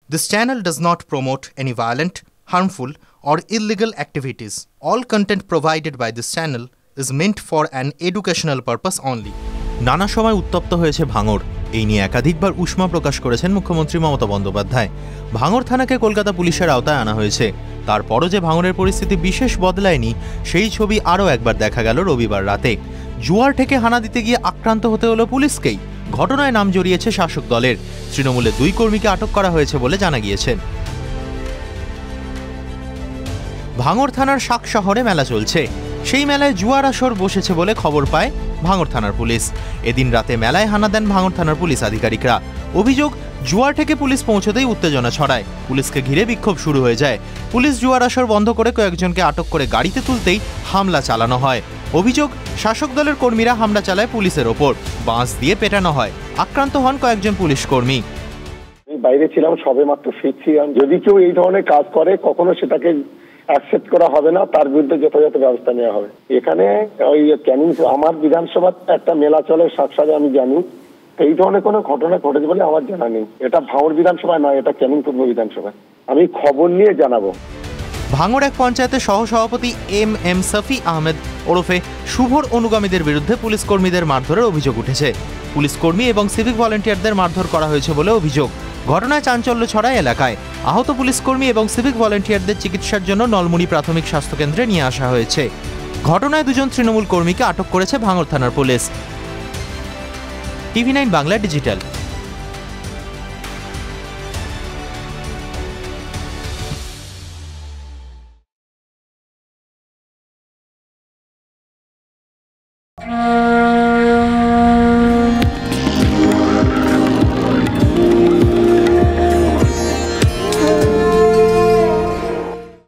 This channel does not promote any violent, harmful, or illegal activities. All content provided by this channel is meant for an educational purpose only. নানা সময় উত্তপ্ত হয়েছে ভাঙড়। এই নিয়ে একাধিকবার উষ্মা প্রকাশ করেছেন মুখ্যমন্ত্রী মমতা বন্দ্যোপাধ্যায়। ভাঙড় থানাকে কলকাতা পুলিশের আওতায় আনা হয়েছে। তারপরও যে ভাঙড়ের পরিস্থিতি বিশেষ বদলায়নি, সেই ছবি আরও একবার দেখা গেল রবিবার রাতে। জুয়ার থেকে হানা দিতে গিয়ে আক্রান্ত হতে হলো পুলিশকেই। ঘটনায় নাম জড়িয়েছে শাসক দলের। তৃণমূলের 2 কর্মীকে আটক করা হয়েছে বলে জানা গিয়েছে। ভাঙড় থানার শাক শহরে মেলা চলছে। সেই মেলায় জুয়ার আসর বসেছে বলে খবর পায় ভাঙড় থানার পুলিশ। এদিন রাতে মেলায় হানা দেন ভাঙড় থানার পুলিশ আধিকারিকরা। অভিযোগ, জুয়ার থেকে পুলিশ পৌঁছতেই উত্তেজনা ছড়ায়। পুলিশকে ঘিরে বিক্ষোভ শুরু হয়ে যায়। পুলিশ জুয়ার আসর বন্ধ করে কয়েকজনকে আটক করে গাড়িতে তুলতেই হামলা চালানো হয়। অভিযোগ, শাসক দলের কর্মীরা হামলা চালায় পুলিশের ওপর। বাঁশ দিয়ে পেটানো হয়। আক্রান্ত হন কয়েকজন পুলিশ কর্মী। বাইরে ছিলাম, সবে মাত্র ফিরছি। যদি কেউ এই ধরনের কাজ করে, কখনো সেটাকে অ্যাকসেপ্ট করা হবে না, তার বিরুদ্ধে যথাযথ ব্যবস্থা নেওয়া হবে। এখানে ওই ক্যানিং, আমার বিধানসভা একটা মেলা চলে সাকসারে, আমি জানি এই ধরনের কোনো ঘটনা ঘটেছে বলে আমার জানা নেই। এটা ভাঙড় বিধানসভায় নয়, এটা ক্যানিং পূর্ব বিধানসভায়। আমি খবর নিয়ে জানাবো। ভাঙড় এক পঞ্চায়েতের সহসভাপতি এম সাফি আহমেদ ওরফে শুভর অনুগামীদের বিরুদ্ধে পুলিশ কর্মীদের মারধরের অভিযোগ উঠেছে। পুলিশ কর্মী এবং সিভিক ভলেন্টিয়ারদের মারধর করা হয়েছে বলে অভিযোগ। ঘটনায় চাঞ্চল্য ছড়ায় এলাকায়। আহত পুলিশ কর্মী এবং সিভিক ভলেন্টিয়ারদের চিকিৎসার জন্য নলমুনি প্রাথমিক স্বাস্থ্যকেন্দ্রে নিয়ে আসা হয়েছে। ঘটনায় 2 জন তৃণমূল কর্মীকে আটক করেছে ভাঙড় থানার পুলিশ। TV9 Bangla digital.